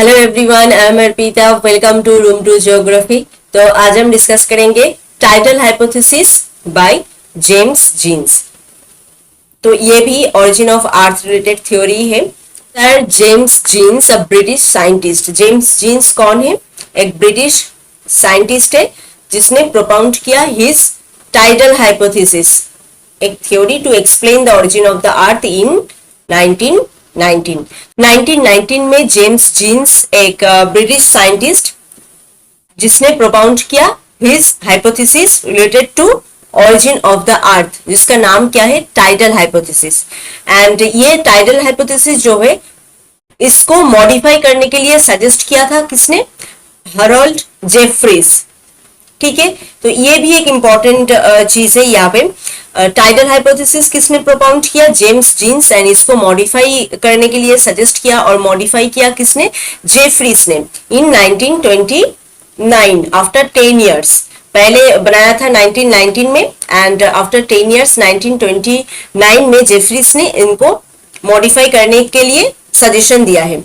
Hello everyone, I am Arpita. Welcome to room to geography. तो आज हम डिस्कस करेंगे tidal hypothesis by James Jeans. तो ये भी origin of earth related theory है। Sir James Jeans, a British scientist. James Jeans कौन है? एक ब्रिटिश साइंटिस्ट है जिसने प्रोपाउंड किया हिज टाइडल हाइपोथेसिस, एक theory to explain the origin of the earth in 1919 में जेम्स जीन्स एक ब्रिटिश साइंटिस्ट जिसने प्रोपाउंड किया his hypothesis related to origin of the earth, जिसका नाम क्या है? Tidal hypothesis. एंड ये टाइडल हाइपोथेसिस जो है इसको मॉडिफाई करने के लिए सजेस्ट किया था किसने? Harold Jefferies. ठीक है, तो ये भी एक इंपॉर्टेंट चीज है यहाँ पे। टाइडल हाइपोथेसिस किसने प्रोपाउंड किया? James Jeans. एंड इसको मॉडिफाई करने के लिए सजेस्ट किया और मॉडिफाई किया किसने? जेफरीज ने इन 1929, आफ्टर 10 इयर्स। पहले बनाया था 1919 में एंड आफ्टर 10 इयर्स 1929 में जेफरीज ने इनको मॉडिफाई करने के लिए सजेशन दिया है।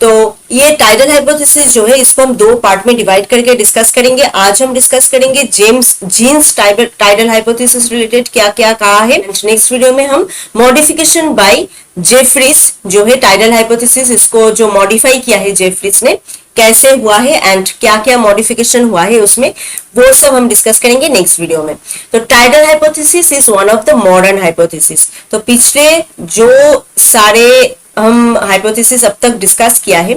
तो ये टाइडल हाइपोथेसिस जो है इसको हम दो पार्ट में डिवाइड करके डिस्कस करेंगे। आज हम डिस्कस करेंगे James Jeans tidal hypothesis related क्या क्या कहा है। नेक्स्ट वीडियो में हम मॉडिफिकेशन बाय जेफरीज जो है टाइडल हाइपोथेसिस, इसको जो मॉडिफाई किया है जेफरीज ने, कैसे हुआ है एंड क्या क्या मॉडिफिकेशन हुआ है उसमें, वो सब हम डिस्कस करेंगे नेक्स्ट वीडियो में। तो tidal hypothesis is one of the modern hypothesis. तो पिछले जो सारे हम हाइपोथेसिस अब तक डिस्कस किया है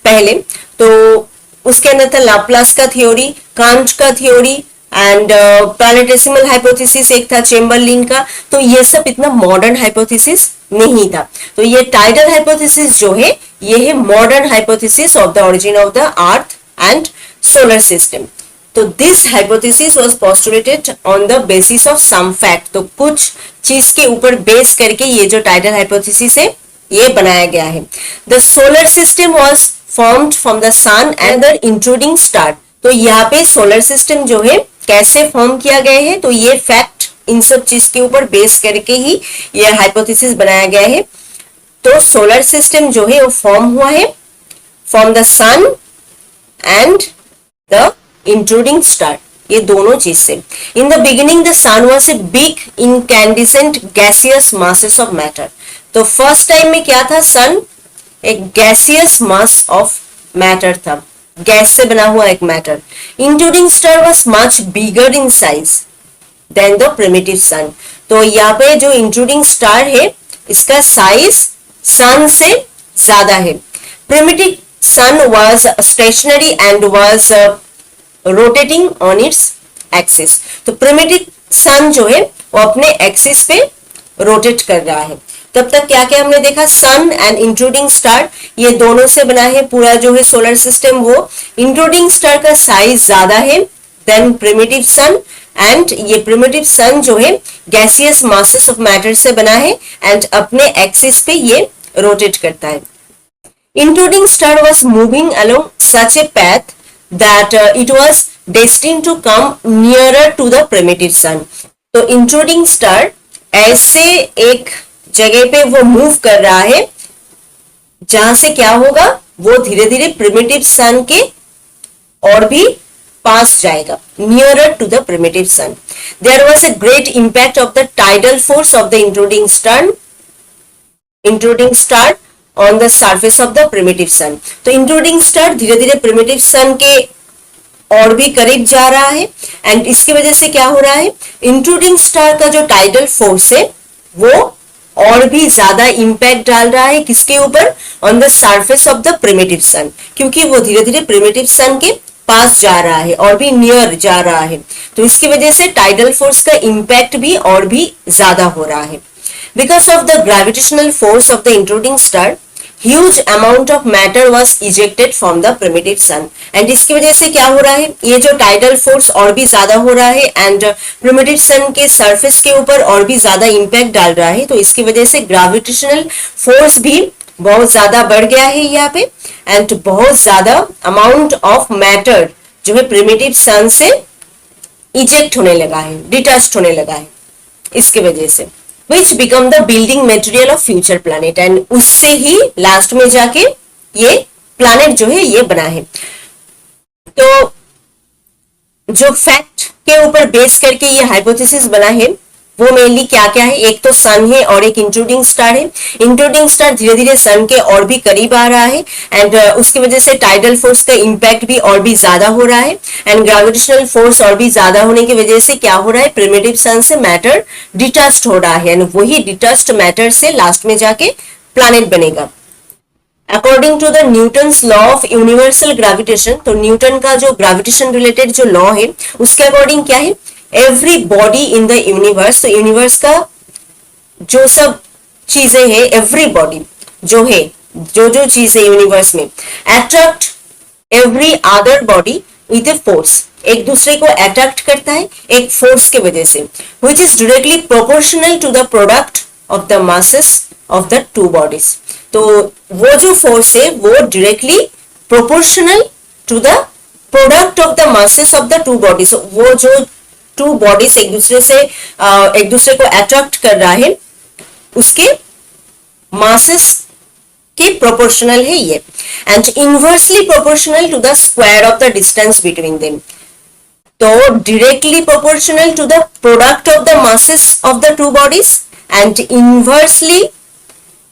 पहले, तो उसके अंदर था लाप्लास का थ्योरी, कांट का थ्योरी एंड प्लैनेटेसिमल हाइपोथेसिस एक था चेम्बरलिन का। तो ये सब इतना मॉडर्न हाइपोथेसिस नहीं था। तो ये टाइडल हाइपोथेसिस जो है ये है modern hypothesis of the origin of the earth and solar system. तो this hypothesis was postulated on the basis of some fact. तो कुछ चीज के ऊपर बेस करके ये जो टाइडल हाइपोथेसिस है ये बनाया गया है। The solar system was formed from the sun and the intruding star. तो यहाँ पे सोलर सिस्टम जो है कैसे फॉर्म किया गया है, तो ये फैक्ट इन सब चीज के ऊपर बेस करके ही ये हाइपोथेसिस बनाया गया है। तो सोलर सिस्टम जो है वो फॉर्म हुआ है from the sun and the intruding star, ये दोनों चीज से। In the beginning the sun was a big incandescent gaseous masses of matter. तो फर्स्ट टाइम में क्या था? सन एक गैसियस मास ऑफ मैटर था, गैस से बना हुआ एक matter. Intruding star was much bigger in size than the primitive sun. तो यहाँ पे जो इंट्रूडिंग स्टार है इसका साइज सन से ज्यादा है। Primitive sun was stationary and was rotating on its axis. तो प्रिमिटिव सन जो है वो अपने एक्सिस पे रोटेट कर रहा है। तब तक क्या क्या हमने देखा? सन एंड इंट्रूडिंग स्टार ये दोनों से बना है पूरा जो है सोलर सिस्टम। वो इंट्रूडिंग स्टार का साइज ज्यादा है देन प्रिमिटिव सन, एंड ये प्रिमिटिव सन जो है गैसियस मासेस ऑफ मैटर से बना है एंड अपने एक्सिस पे ये रोटेट करता है। Intruding star was moving along such a path that it was destined to come nearer to the primitive sun. तो इंट्रूडिंग स्टार ऐसे एक जगह पे वो मूव कर रहा है जहां से क्या होगा, वो धीरे धीरे प्रिमिटिव सन के और भी पास जाएगा, nearer to the primitive sun. There was a great impact of the tidal force of the intruding star on the surface of the primitive sun. तो इंट्रूडिंग स्टार धीरे धीरे प्रिमिटिव सन के और भी करीब जा रहा है एंड इसकी वजह से क्या हो रहा है, इंट्रूडिंग स्टार का जो टाइडल फोर्स है वो और भी ज्यादा इंपैक्ट डाल रहा है किसके ऊपर? On the surface of the primitive sun, क्योंकि वो धीरे धीरे प्रिमिटिव सन के पास जा रहा है और भी नियर जा रहा है। तो इसकी वजह से टाइडल फोर्स का इंपैक्ट भी और भी ज्यादा हो रहा है। Because of the gravitational force of the intruding star huge amount of matter was ejected from the primitive sun. And इसकी वजह से क्या हो रहा है, ये जो टाइडल फोर्स और भी ज्यादा हो रहा है एंड प्रिमिटिव सन के सरफेस के ऊपर और भी ज्यादा इंपैक्ट डाल रहा है। तो इसकी वजह से ग्रेविटेशनल फोर्स भी बहुत ज्यादा बढ़ गया है यहाँ पे एंड बहुत ज्यादा अमाउंट ऑफ मैटर जो है प्रिमिटिव सन से इजेक्ट होने लगा है, डिटैच होने लगा है इसके वजह से। which become the building material of future planet, and उससे ही लास्ट में जाके ये प्लैनेट जो है ये बना है। तो जो फैक्ट के ऊपर बेस करके ये हाइपोथेसिस बना है वो मेनली क्या क्या है, एक तो सन है और एक इंट्रूडिंग स्टार है। इंट्रूडिंग स्टार धीरे धीरे सन के और भी करीब आ रहा है एंड उसकी वजह से टाइडल फोर्स का इंपैक्ट भी और भी ज्यादा हो रहा है एंड ग्रेविटेशनल फोर्स और भी ज्यादा होने की वजह से क्या हो रहा है, प्रिमिटिव सन से मैटर डिटैच्ड हो रहा है एंड वही डिटैच्ड मैटर से लास्ट में जाके प्लैनेट बनेगा। According to the Newton's law of universal gravitation, तो न्यूटन का जो ग्रेविटेशन रिलेटेड जो लॉ है उसके अकॉर्डिंग क्या है, every body in the universe, तो यूनिवर्स का जो सब चीजें हैं, एवरी बॉडी जो है, जो जो चीज है यूनिवर्स में, attract every other body with a force, एक दूसरे को अट्रैक्ट करता है एक फोर्स के वजह से, which is directly proportional to the product of the masses of the two bodies. तो वो जो फोर्स है वो directly proportional to the product of the masses of the two bodies, वो जो टू बॉडीज एक दूसरे को अट्रैक्ट कर रहा है उसके मासेस के प्रोपोर्शनल है ये, and inversely proportional to the square of the distance between them. तो directly proportional to the product of the masses of the two bodies and inversely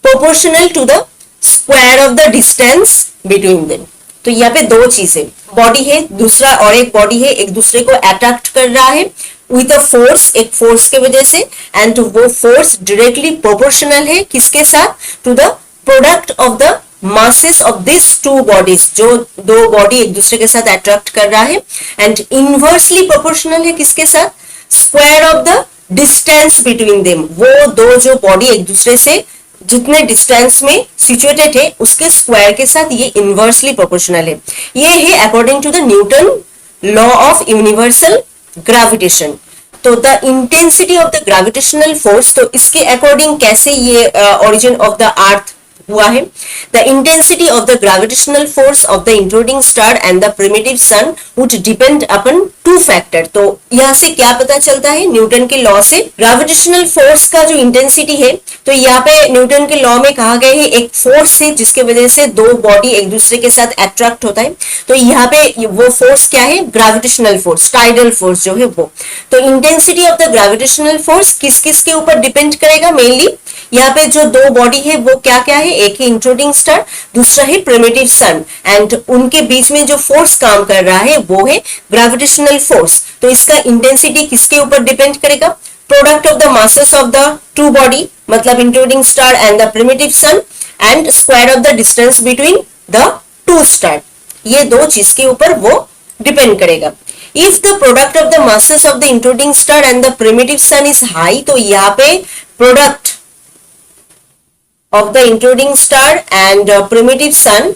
proportional to the square of the distance between them. तो यहाँ पे दो चीजें, body है दूसरा और एक बॉडी है, एक दूसरे को अट्रैक्ट कर रहा है विद अ फोर्स, एक फोर्स के वजह से, एंड वो फोर्स डायरेक्टली प्रोपोर्शनल है किसके साथ, to the product of the masses of this two bodies, जो दो बॉडी एक दूसरे के साथ अट्रैक्ट कर रहा है, एंड इनवर्सली प्रोपोर्शनल है किसके साथ, square of the distance between them, वो दो जो बॉडी एक दूसरे से जितने डिस्टेंस में सिचुएटेड है उसके स्क्वायर के साथ ये इनवर्सली प्रोपोर्शनल है। ये है according to the Newton law of universal gravitation. तो the intensity of the gravitational force, तो इसके अकॉर्डिंग कैसे ये ओरिजिन ऑफ द अर्थ हुआ है, the intensity of the gravitational force of the intruding star and the primitive sun would depend upon two factor. तो यहाँ से क्या पता चलता है न्यूटन के लॉ से, ग्रेविटेशनल फोर्स का जो इंटेंसिटी है, तो यहाँ पे न्यूटन के लॉ में कहा गया है एक फोर्स है जिसके वजह से दो बॉडी एक दूसरे के साथ अट्रैक्ट होता है, तो यहाँ पे वो फोर्स क्या है, ग्रेविटेशनल फोर्स, टाइडल फोर्स जो है वो। तो intensity of the gravitational force किस किस के ऊपर डिपेंड करेगा, मेनली यहाँ पे जो दो बॉडी है वो क्या क्या है, एक है इंट्रूडिंग स्टार, दूसरा है प्रिमिटिव सन, एंड उनके बीच में जो फोर्स काम कर रहा है वो है ग्रेविटेशनल फोर्स। तो इसका इंटेंसिटी किसके ऊपर डिपेंड करेगा, product of the masses of the two body, मतलब intruding star and the primitive sun, and square of the distance between the two star, ये दो चीज के ऊपर वो डिपेंड करेगा। If the product of the masses of the intruding star and the primitive sun is high, तो यहाँ पे product of the intruding star and primitive sun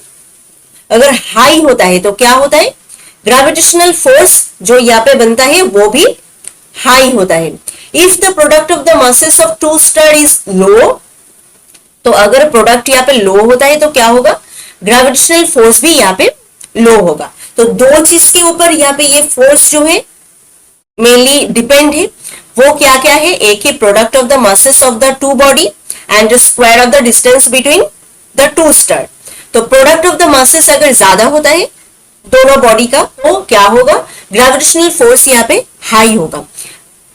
अगर हाई होता है तो क्या होता है, ग्रेविटेशनल फोर्स जो यहाँ पे बनता है वो भी हाई होता है। If the product of the masses of two star is low, तो अगर प्रोडक्ट यहाँ पे लो होता है तो क्या होगा, ग्रेविटेशनल फोर्स भी यहाँ पे लो होगा। तो दो चीज के ऊपर यहाँ पे ये फोर्स जो है मेनली डिपेंड है, वो क्या क्या है, एक ही product of the masses of the two body and square of the distance between the two star. तो प्रोडक्ट ऑफ द मासेस अगर ज्यादा होता है दोनों बॉडी का तो क्या होगा, ग्रेविटेशनल फोर्स यहाँ पे हाई होगा,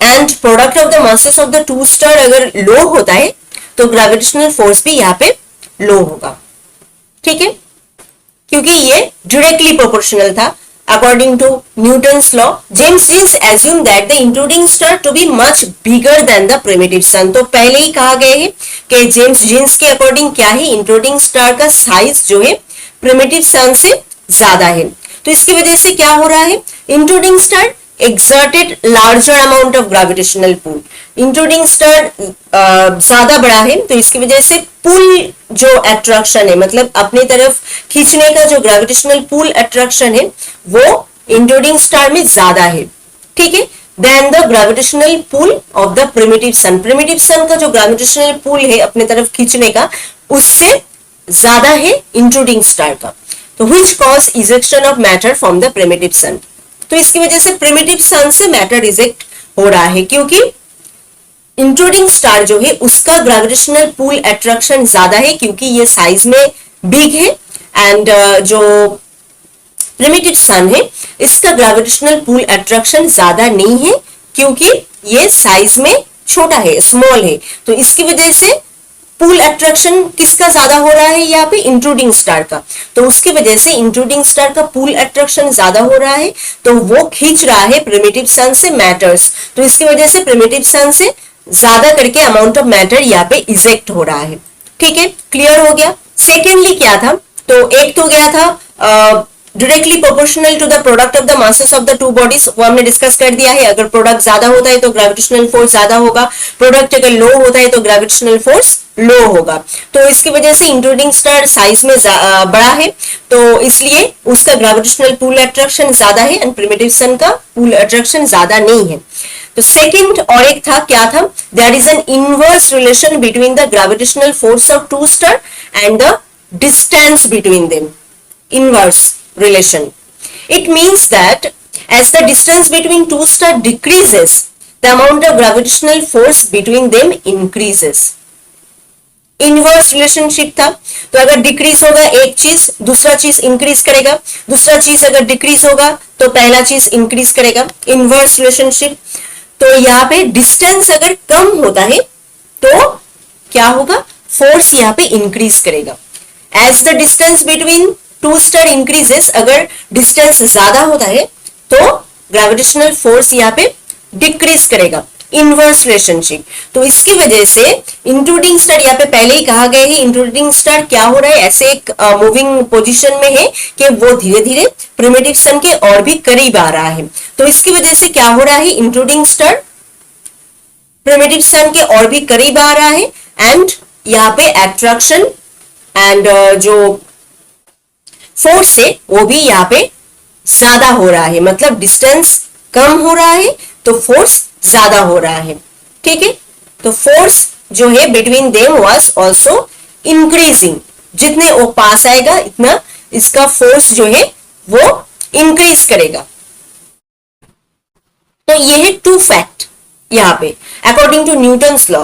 and product of the masses of the two star अगर लो होता है तो ग्रेविटेशनल फोर्स भी यहाँ पे लो होगा। ठीक है, क्योंकि ये डायरेक्टली प्रोपोर्शनल था according to Newton's law. James Jeans assumed that the intruding star to be much bigger than the primitive sun. तो पहले ही कहा गया है कि जेम्स जीन्स के अकॉर्डिंग क्या है, इंट्रूडिंग स्टार का साइज जो है प्रिमिटिव सन से ज्यादा है। तो इसकी वजह से क्या हो रहा है, intruding star exerted larger amount of gravitational pull. Intruding star ज्यादा बड़ा है तो इसकी वजह से पुल जो अट्रैक्शन है, मतलब अपनी तरफ खींचने का जो ग्रेविटेशनल पुल अट्रैक्शन है वो इंट्रूडिंग स्टार में ज्यादा है। ठीक है, then the gravitational pull of the primitive sun, primitive sun का जो ग्रेविटेशनल पुल है अपने तरफ खींचने का उससे ज्यादा है इंट्रूडिंग स्टार का। तो which cause ejection of matter from the primitive sun, तो इसकी वजह से प्रिमिटिव सन से मैटर रिजेक्ट हो रहा है क्योंकि इंट्रूडिंग स्टार जो है उसका ग्रेविटेशनल पुल अट्रैक्शन ज्यादा है क्योंकि ये साइज में बिग है एंड जो प्रिमिटिव सन है इसका ग्रेविटेशनल पुल अट्रैक्शन ज्यादा नहीं है, क्योंकि ये साइज में छोटा है, स्मॉल है। तो इसकी वजह से पुल अट्रैक्शन किसका ज्यादा हो रहा है यहाँ पे, इंट्रूडिंग स्टार का। तो उसकी वजह से इंट्रूडिंग स्टार का पुल अट्रैक्शन ज्यादा हो रहा है, तो वो खींच रहा है प्रिमिटिव सन से मैटर्स। तो इसकी वजह से प्रिमिटिव सन से ज्यादा करके अमाउंट ऑफ मैटर यहाँ पे इजेक्ट हो रहा है। ठीक है, क्लियर हो गया। सेकेंडली क्या था, तो एक तो गया था directly proportional to the product of the masses of the two bodies, वो हमने डिस्कस कर दिया है। अगर प्रोडक्ट ज्यादा होता है तो ग्रेविटेशनल फोर्स ज्यादा होगा, प्रोडक्ट अगर लो होता है तो ग्रेविटेशनल फोर्स लो होगा। तो इसकी वजह से इंट्रूडिंग स्टार साइज में बड़ा है, तो इसलिए उसका ग्रेविटेशनल पुल अट्रैक्शन ज्यादा है एंड प्रिमिटिव सन का पुल अट्रैक्शन ज्यादा नहीं है। तो सेकंड और एक था, क्या था, there is an inverse relation between the gravitational force of two star and the distance between them. Inverse relation. It means that as the distance between two stars decreases, the amount of gravitational force between them increases. Inverse relationship था, तो अगर decrease होगा एक चीज दूसरा चीज increase करेगा, दूसरा चीज अगर डिक्रीज होगा तो पहला चीज इंक्रीज करेगा, इनवर्स रिलेशनशिप। तो यहाँ पे डिस्टेंस अगर कम होता है तो क्या होगा, फोर्स यहाँ पे इंक्रीज करेगा। As the distance between two star increases, अगर डिस्टेंस ज्यादा होता है तो ग्रेविटेशनल फोर्स यहाँ पे डिक्रीज करेगा, इनवर्स रिलेशनशिप। तो इसकी वजह से इंट्रूडिंग स्टार, यहाँ पे पहले ही कहा गया है, इंट्रूडिंग स्टार क्या हो रहा है, ऐसे एक मूविंग पोजीशन में है कि वो धीरे धीरे प्रिमिटिव सन के और भी करीब आ रहा है। तो इसकी वजह से क्या हो रहा है, इंट्रूडिंग स्टार प्रिमिटिव सन के और भी करीब आ रहा है एंड यहाँ पे अट्रैक्शन एंड जो फोर्स है वो भी यहाँ पे ज्यादा हो रहा है, मतलब डिस्टेंस कम हो रहा है तो फोर्स ज्यादा हो रहा है। ठीक है, तो फोर्स जो है between them was also increasing, जितने वो पास आएगा इतना इसका फोर्स जो है वो इंक्रीज करेगा। तो ये है टू फैक्ट यहाँ पे अकॉर्डिंग टू न्यूटन्स लॉ।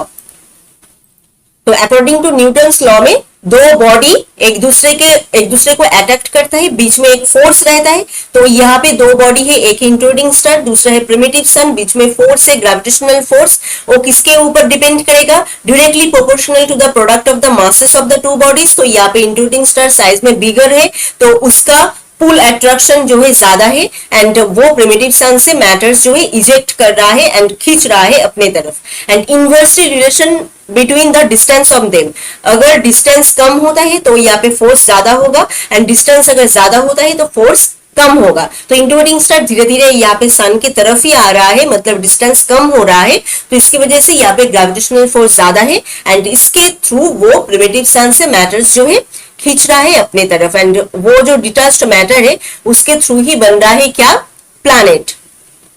तो अकॉर्डिंग टू न्यूटन्स लॉ में दो बॉडी एक दूसरे को अट्रैक्ट करता है, बीच में एक फोर्स रहता है। तो यहाँ पे दो बॉडी है, एक इंट्रूडिंग स्टार दूसरा है प्रिमिटिव सन, बीच में फोर्स है ग्रेविटेशनल फोर्स। वो किसके ऊपर डिपेंड करेगा, directly proportional to the product of the masses of the two bodies. तो यहाँ पे इंट्रूडिंग स्टार साइज में बिगर है तो उसका पुल अट्रैक्शन जो है ज्यादा है एंड वो प्रिमिटिव सन से मैटर्स जो है इजेक्ट कर रहा है एंड खींच रहा है अपने तरफ। And inversely relation between the distance of them, अगर डिस्टेंस कम होता है तो यहाँ पे फोर्स ज्यादा होगा एंड डिस्टेंस अगर ज्यादा होता है तो फोर्स कम होगा। तो इंट्रूडिंग स्टार धीरे धीरे यहाँ पे सन की तरफ ही आ रहा है, मतलब डिस्टेंस कम हो रहा है, तो इसकी वजह से यहाँ पे ग्रेविटेशनल फोर्स ज्यादा है एंड इसके थ्रू वो प्रिमिटिव सन से मैटर्स जो है खींच रहा है अपने तरफ एंड वो जो डिटैच्ड मैटर है उसके थ्रू ही बन रहा है क्या, प्लैनेट।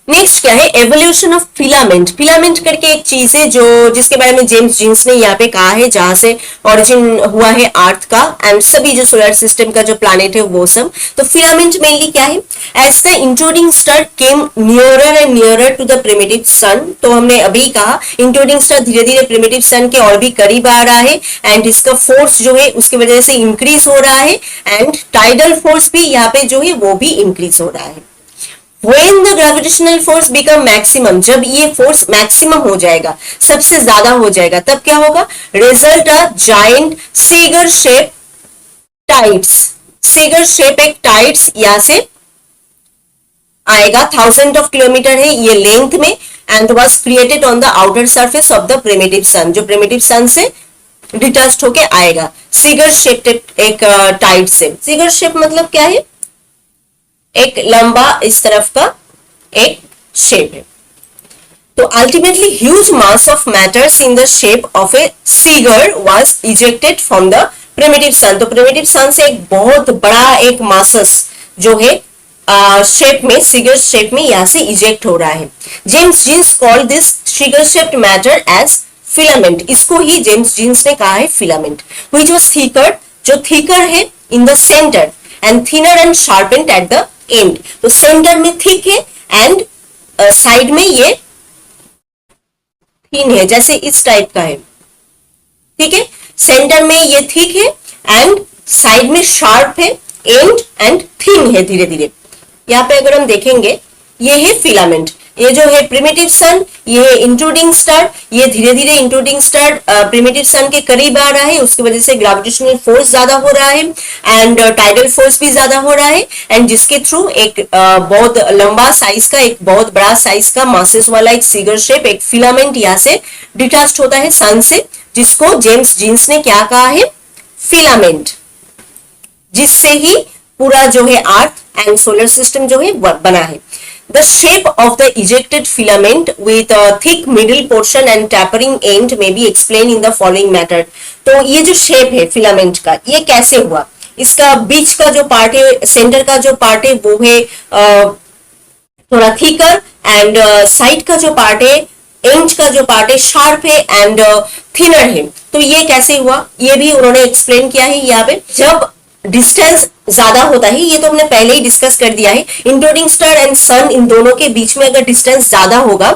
नेक्स्ट क्या है, एवोल्यूशन ऑफ फिलामेंट। फिलामेंट करके एक चीज है जो जिसके बारे में जेम्स जीन्स ने यहाँ पे कहा है, जहां से ओरिजिन हुआ है अर्थ का एंड सभी जो सोलर सिस्टम का जो प्लैनेट है वो सब। तो फिलामेंट मेनली क्या है, as the intruding star came nearer and nearer to the primitive sun. तो हमने अभी कहा इंट्रूडिंग स्टार धीरे धीरे प्रिमिटिव सन के और भी करीब आ रहा है एंड इसका फोर्स जो है उसकी वजह से इंक्रीज हो रहा है एंड टाइडल फोर्स भी यहाँ पे जो है वो भी इंक्रीज हो रहा है। When the gravitational force become maximum, जब ये फोर्स मैक्सिमम हो जाएगा, सबसे ज्यादा हो जाएगा, तब क्या होगा, result a giant cigar shape tides. Cigar shape एक टाइड्स यहां से आएगा, 1000 ऑफ किलोमीटर है ये लेंथ में and was created on the outer surface of the primitive sun, जो प्रिमिटिव सन से डिटैच्ड होके आएगा। सिगर शेप एक टाइड से, सिगर शेप मतलब क्या है, एक लंबा इस तरफ का एक शेप है। तो ultimately huge mass of matters in the shape of a cigar was ejected from the primitive sun. तो प्रिमिटिव सन से एक बहुत बड़ा एक मासस जो है शेप में, सिगर शेप में यहां से इजेक्ट हो रहा है। James Jeans call this cigar shaped matter as filament. इसको ही जेम्स जीन्स ने कहा है फिलामेंट, व्हिच वाज थिकर, जो थिकर है in the centre and thinner and sharpened at the end. तो सेंटर में थिक है एंड साइड में ये थिन है, जैसे इस टाइप का है। ठीक है, सेंटर में ये थिक है एंड साइड में शार्प है, एंड एंड थिन है धीरे धीरे। यहाँ पे अगर हम देखेंगे, ये है फिलामेंट, ये जो है प्रिमिटिव सन, ये है इंट्रूडिंग स्टार, ये धीरे धीरे इंट्रूडिंग स्टार प्रिमिटिव सन के करीब आ रहा है, उसकी वजह से ग्रेविटेशनल फोर्स ज्यादा हो रहा है एंड टाइडल फोर्स भी ज्यादा हो रहा है, एंड जिसके थ्रू एक बहुत लंबा साइज का, एक बहुत बड़ा साइज का मासेस वाला एक सिगर शेप, एक फिलामेंट यहाँ से डिटैच होता है सन से, जिसको जेम्स जीन्स ने क्या कहा है, फिलामेंट, जिससे ही पूरा जो है अर्थ एंड सोलर सिस्टम जो है बना है। The shape of the ejected filament with a thick middle portion and tapering end may be explained in the following method। तो ये जो शेप है फिलामेंट का, ये कैसे हुआ, इसका बीच का जो पार्ट है, सेंटर का जो पार्ट है वो है थोड़ा थिकर, एंड साइड का जो पार्ट है, एंड का जो पार्ट है शार्प है एंड थिनर है। तो ये कैसे हुआ, ये भी उन्होंने एक्सप्लेन किया है यहाँ पे। जब डिस्टेंस ज्यादा होता है, ये तो हमने पहले ही डिस्कस कर दिया है, इंट्रूडिंग स्टार एंड सन, इन दोनों के बीच में अगर डिस्टेंस ज्यादा होगा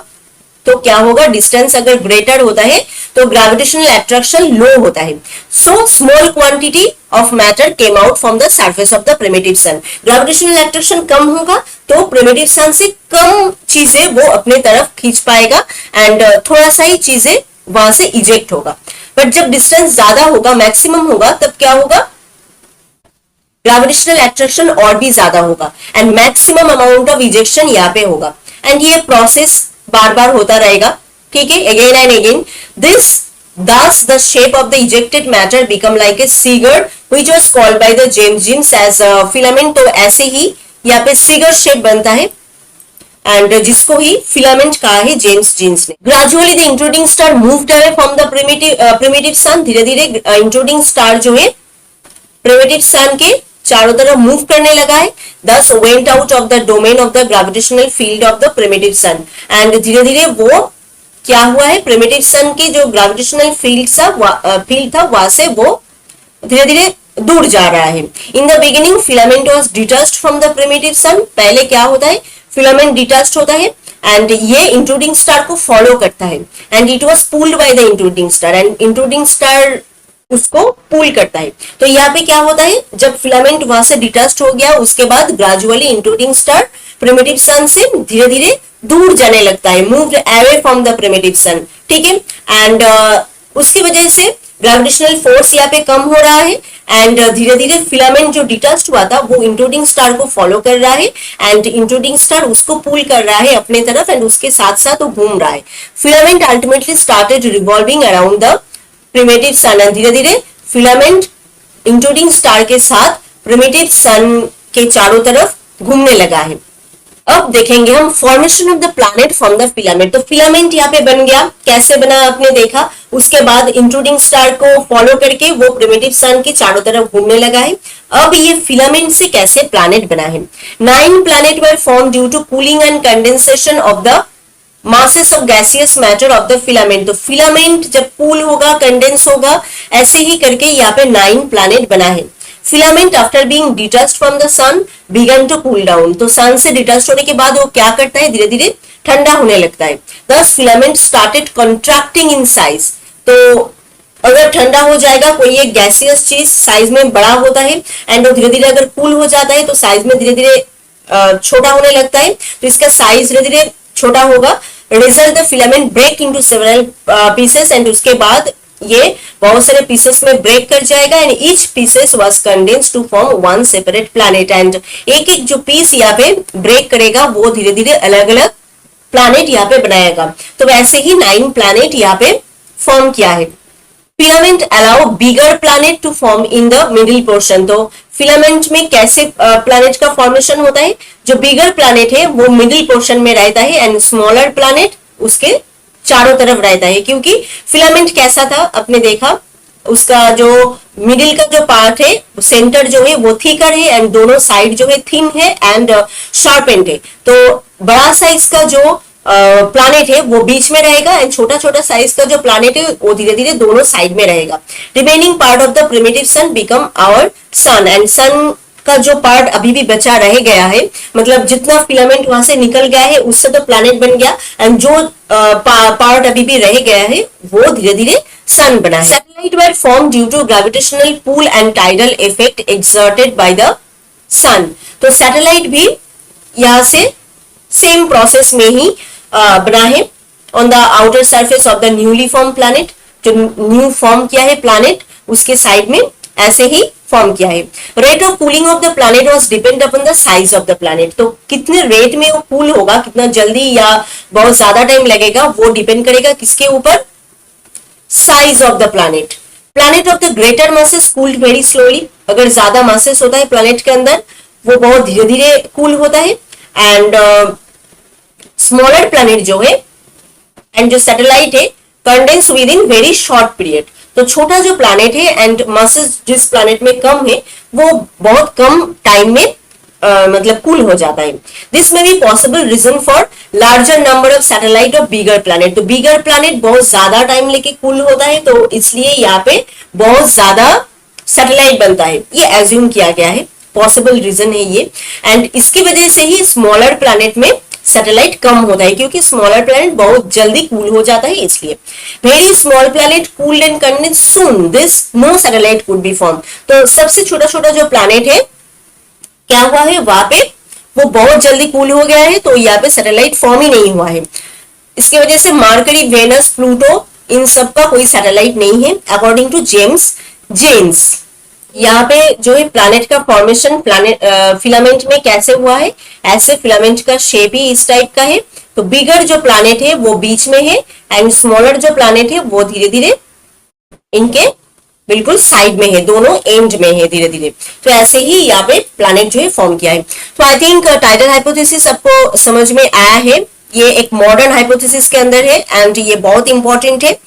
तो क्या होगा, डिस्टेंस अगर ग्रेटर होता है तो ग्रेविटेशनल अट्रैक्शन लो होता है। So small quantity of matter came out from the surface of the primitive sun. Gravitational attraction कम होगा तो प्रिमिटिव सन से कम चीजें वो अपने तरफ खींच पाएगा एंड थोड़ा सा ही चीजें वहां से इजेक्ट होगा। बट जब डिस्टेंस ज्यादा होगा, मैक्सिमम होगा, तब क्या होगा, ग्रेविटेशनल अट्रैक्शन और भी ज्यादा होगा and maximum amount of ejection यहाँ पे होगा, एंड ये प्रोसेस बार बार होता रहेगा, ठीक है, again and again. This thus the shape of the ejected matter become like a cigar which was called by the James Jeans as a filament। तो ऐसे ही यहाँ पे cigar shape बनता है एंड जिसको ही फिलामेंट कहा है जेम्स जीन्स ने। Gradually the intruding star moved away from the primitive sun. धीरे धीरे इंट्रूडिंग स्टार जो है प्रिमिटिव सन के चारों तरफ मूव करने लगा है। thus went out of the domain of the gravitational field of the primitive sun। And धीरे धीरे वो क्या हुआ है, प्रिमिटिव सन की जो ग्रेविटेशनल फील्ड था वहां से वो धीरे धीरे दूर जा रहा है। In the beginning filament was detached from the primitive sun. पहले क्या होता है, फिलामेंट डिटैच्ड होता है एंड ये इंट्रूडिंग स्टार को फॉलो करता है and it was pulled by the intruding star, and intruding star उसको पुल करता है। तो यहाँ पे क्या होता है, जब फिलामेंट वहां से डिटैच्ड हो गया, उसके बाद gradually intruding star primitive sun से धीरे धीरे दूर जाने लगता है, moved away from the primitive sun, ठीक है। एंड उसकी वजह से ग्रेविटेशनल फोर्स यहाँ पे कम हो रहा है एंड धीरे धीरे फिलामेंट जो डिटैच्ड हुआ था वो इंट्रूडिंग स्टार को फॉलो कर रहा है एंड इंट्रूडिंग स्टार उसको पुल कर रहा है अपने तरफ एंड उसके साथ साथ वो घूम रहा है। Filament ultimately started revolving around the primitive sun. धीरे धीरे फिलामेंट इंट्रूडिंग स्टार के साथ प्रिमिटिव सन के चारों तरफ घूमने लगा है। अब देखेंगे हम formation of the planet from the filament. तो फिलामेंट यहाँ पे बन गया, कैसे बना आपने देखा। उसके बाद इंट्रूडिंग स्टार को फॉलो करके वो प्रिमिटिव सन के चारों तरफ घूमने लगा है। अब ये फिलामेंट से कैसे प्लैनेट बना है। 9 planet were form due to cooling and condensation of the masses of gaseous matter of the filament. तो फिलामेंट जब कूल होगा, कंडेंस होगा, ऐसे ही करके यहाँ पे 9 प्लैनेट बना है। Filament after being detached from the sun began to cool down. तो सन से डिटैच्ड होने के बाद वो क्या करता है, धीरे धीरे ठंडा होने लगता है। दस filament started contracting in size. तो अगर ठंडा हो जाएगा कोई एक गैसियस चीज साइज में बड़ा होता है एंड वो धीरे धीरे अगर कूल हो जाता है तो साइज में धीरे धीरे छोटा होने लगता है। तो इसका साइज धीरे धीरे छोटा होगा। Result the filament break into several pieces and उसके बाद ये बहुत सारे पीसेस में ब्रेक कर जाएगा and each pieces was condensed to form one separate planet. And एक एक जो पीस यहाँ पे ब्रेक करेगा वो धीरे धीरे अलग अलग प्लैनेट यहाँ पे बनाएगा। तो वैसे ही 9 प्लैनेट यहाँ पे फॉर्म किया है। Filament allow bigger planet to form in the middle portion. तो फिलामेंट में कैसे प्लैनेट का फॉर्मेशन होता है, जो बिगर प्लैनेट है वो मिडिल पोर्शन में रहता है एंड स्मॉलर प्लैनेट उसके चारों तरफ रहता है। क्योंकि फिलामेंट कैसा था आपने देखा, उसका जो मिडिल का जो पार्ट है, सेंटर जो है वो थिकर है एंड दोनों साइड जो है थिन है एंड शार्पेंड है। तो बड़ा साइज का जो प्लैनेट है वो बीच में रहेगा एंड छोटा छोटा साइज का जो प्लैनेट है वो धीरे धीरे दोनों साइड में रहेगा। Remaining part of the primitive sun become our sun and sun का जो पार्ट अभी भी बचा रह गया है, मतलब जितना फिलामेंट वहां से निकल गया है उससे तो प्लैनेट बन गया एंड जो पार्ट अभी भी रह गया है वो धीरे धीरे सन बना है। Satellite were form due to gravitational pull and tidal effect exerted by the sun. तो सैटेलाइट भी यहां से सेम प्रोसेस में ही बना है on the outer surface of the newly form planet. जो न्यू फॉर्म किया है प्लैनेट उसके साइड में ऐसे ही फॉर्म किया है। Rate of cooling of the planet was depend upon the size of the planet. तो कितने रेट में वो कूल होगा, कितना जल्दी या बहुत ज्यादा टाइम लगेगा, वो डिपेंड करेगा किसके ऊपर, size of the planet. Planet of the greater masses cooled very slowly. अगर ज्यादा मासेस होता है प्लैनेट के अंदर वो बहुत धीरे धीरे कूल होता है। एंड स्मॉलर प्लैनेट जो है एंड जो सैटेलाइट है condense with in very short period. तो छोटा जो प्लैनेट है एंड मासेस जिस प्लैनेट में कम है वो बहुत कम टाइम में मतलब कूल हो जाता है। This may be possible reason for larger number of satellite of bigger planet. तो बिगर प्लैनेट बहुत ज्यादा टाइम लेके कूल होता है तो इसलिए यहाँ पे बहुत ज्यादा सैटेलाइट बनता है, ये एज्यूम किया गया है, पॉसिबल रीजन है ये। एंड इसकी वजह से ही स्मॉलर प्लैनेट में सैटेलाइट कम होता है क्योंकि स्मॉलर प्लैनेट बहुत जल्दी कूल हो जाता है इसलिए। Very small planet cooled and condense soon, this no satellite could be form. तो सबसे छोटा छोटा जो प्लैनेट है क्या हुआ है वहां पे वो बहुत जल्दी कूल हो गया है तो यहाँ पे सैटेलाइट फॉर्म ही नहीं हुआ है। इसकी वजह से मरकरी, वेनस, प्लूटो इन सब का कोई सैटेलाइट नहीं है अकॉर्डिंग टू जेम्स जेन्स। यहाँ पे जो है प्लैनेट का फॉर्मेशन प्लैनेट फिलामेंट में कैसे हुआ है, ऐसे फिलामेंट का शेप ही इस टाइप का है। तो बिगर जो प्लैनेट है वो बीच में है एंड स्मॉलर जो प्लैनेट है वो धीरे धीरे इनके बिल्कुल साइड में है, दोनों एंड में है धीरे धीरे। तो ऐसे ही यहाँ पे प्लैनेट जो है फॉर्म किया है। तो आई थिंक टाइडल हाइपोथेसिस सबको समझ में आया है। ये एक मॉडर्न हाइपोथेसिस के अंदर है एंड ये बहुत इंपॉर्टेंट है।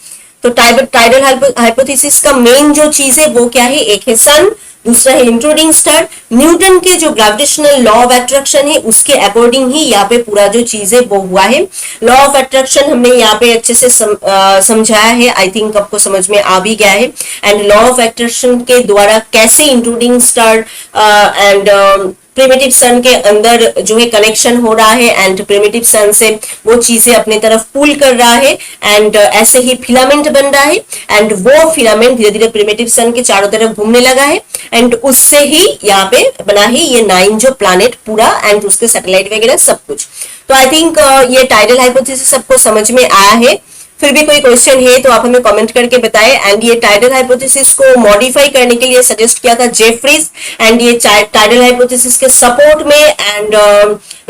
तो टाइडल हाइपोथेसिस का मेन जो चीज है वो क्या है, एक है सन, दूसरा है इंट्रूडिंग स्टार। न्यूटन के जो ग्रेविटेशनल लॉ ऑफ अट्रैक्शन है उसके अकॉर्डिंग ही यहाँ पे पूरा जो चीज है वो हुआ है। लॉ ऑफ अट्रैक्शन हमने यहाँ पे अच्छे से समझाया है, आई थिंक आपको समझ में आ भी गया है। एंड लॉ ऑफ अट्रैक्शन के द्वारा कैसे इंट्रूडिंग स्टार एंड प्रिमिटिव सन के अंदर जो है कनेक्शन हो रहा है एंड प्रिमिटिव सन से वो चीजें अपने तरफ पुल कर रहा है एंड ऐसे ही फिलामेंट बन रहा है एंड वो फिलामेंट धीरे धीरे प्रिमिटिव सन के चारों तरफ घूमने लगा है एंड उससे ही यहाँ पे बना है ये 9 जो प्लैनेट पूरा एंड उसके सैटेलाइट वगैरह सब कुछ। तो आई थिंक ये टाइडल हाइपोथेसिस सबको समझ में आया है। फिर भी कोई क्वेश्चन है तो आप हमें कमेंट करके बताएं। एंड ये टाइडल हाइपोथेसिस को मॉडिफाई करने के लिए सजेस्ट किया था जेफरीज एंड ये टाइडल हाइपोथेसिस के सपोर्ट में एंड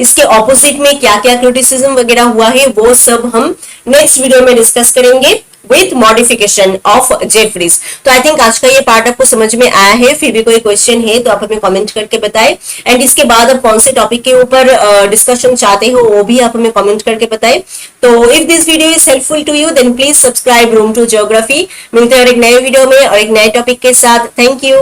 इसके ऑपोजिट में क्या क्या क्रिटिसिज्म वगैरह हुआ है वो सब हम नेक्स्ट वीडियो में डिस्कस करेंगे विथ मॉडिफिकेशन ऑफ जेफरीज। तो आई थिंक आज का ये पार्ट आपको समझ में आया है। फिर भी कोई क्वेश्चन है तो आप हमें कमेंट करके बताएं एंड इसके बाद आप कौन से टॉपिक के ऊपर डिस्कशन चाहते हो वो भी आप हमें कमेंट करके बताएं। तो if this video is helpful to you then please subscribe room to geography. मिलते हैं और एक नए वीडियो में और एक नए टॉपिक के साथ। Thank you.